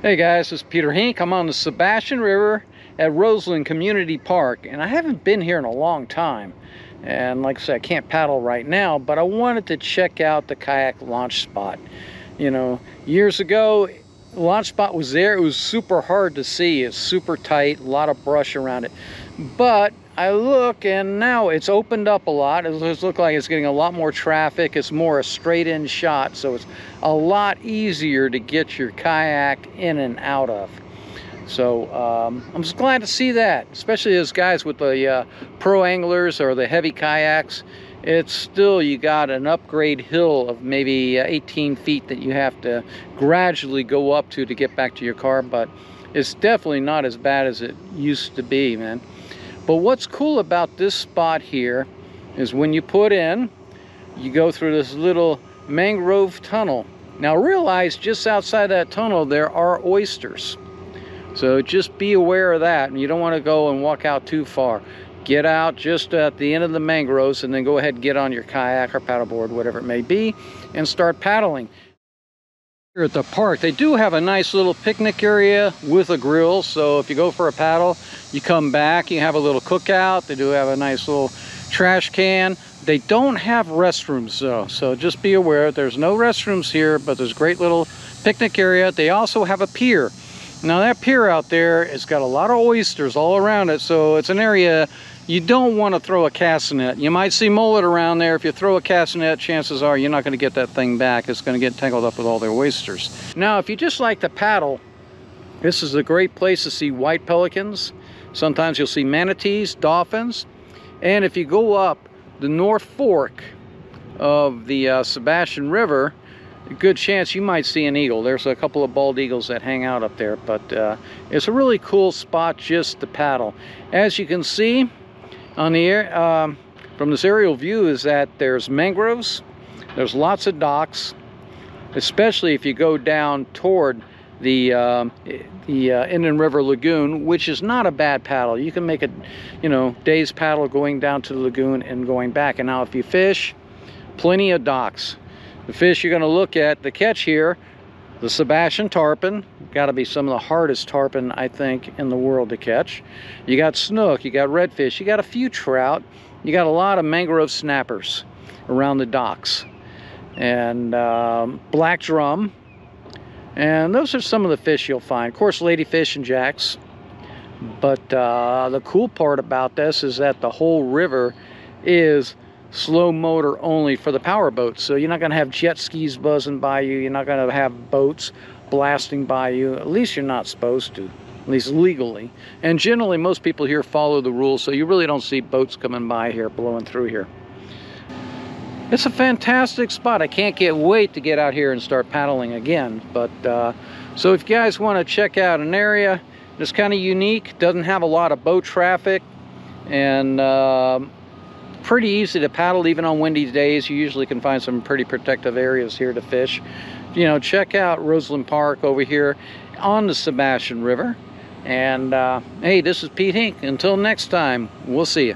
Hey guys, this is Peter Hink. I'm on the Sebastian River at Roseland Community Park, and I haven't been here in a long time. And like I said, I can't paddle right now, but I wanted to check out the kayak launch spot. You know, years ago, the launch spot was there. It was super hard to see. It's super tight, a lot of brush around it. But I look, and now it's opened up a lot. It looks like it's getting a lot more traffic. It's more a straight-in shot, so it's a lot easier to get your kayak in and out of. So I'm just glad to see that, especially as guys with the pro anglers or the heavy kayaks. It's still, you got an upgrade hill of maybe 18 feet that you have to gradually go up to get back to your car, but it's definitely not as bad as it used to be, man. But what's cool about this spot here is when you put in, you go through this little mangrove tunnel. Now realize just outside that tunnel there are oysters. So just be aware of that, and you don't want to go and walk out too far. Get out just at the end of the mangroves and then go ahead and get on your kayak or paddleboard, whatever it may be, and start paddling. Here at the park, they do have a nice little picnic area with a grill, so if you go for a paddle, you come back, you have a little cookout. They do have a nice little trash can. They don't have restrooms though, so just be aware there's no restrooms here, but there's a great little picnic area. They also have a pier. Now that pier out there, it's got a lot of oysters all around it, so it's an area you don't want to throw a cast net. You might see mullet around there. If you throw a cast net, chances are you're not going to get that thing back. It's going to get tangled up with all the oysters. Now, if you just like to paddle, this is a great place to see white pelicans. Sometimes you'll see manatees, dolphins, and if you go up the North Fork of the Sebastian River, a good chance you might see an eagle. There's a couple of bald eagles that hang out up there, but it's a really cool spot just to paddle. As you can see on the air, from this aerial view, is that there's mangroves, there's lots of docks, especially if you go down toward the Indian River Lagoon, which is not a bad paddle. You can make a, day's paddle going down to the lagoon and going back. And now if you fish, plenty of docks. The fish you're going to look at, the catch here, the Sebastian tarpon. Got to be some of the hardest tarpon, I think, in the world to catch. You got snook, you got redfish, you got a few trout, you got a lot of mangrove snappers around the docks, and black drum. And those are some of the fish you'll find. Of course, ladyfish and jacks. But the cool part about this is that the whole river is slow motor only for the power boats. So you're not going to have jet skis buzzing by you. You're not going to have boats blasting by you. At least you're not supposed to, at least legally. And generally, most people here follow the rules, so you really don't see boats coming by here, blowing through here. It's a fantastic spot. I can't wait to get out here and start paddling again. But so if you guys want to check out an area that's kind of unique, doesn't have a lot of boat traffic, and pretty easy to paddle even on windy days. You usually can find some pretty protective areas here to fish. Check out Roseland Park over here on the Sebastian River. And hey, this is Pete Hink. Until next time, we'll see you.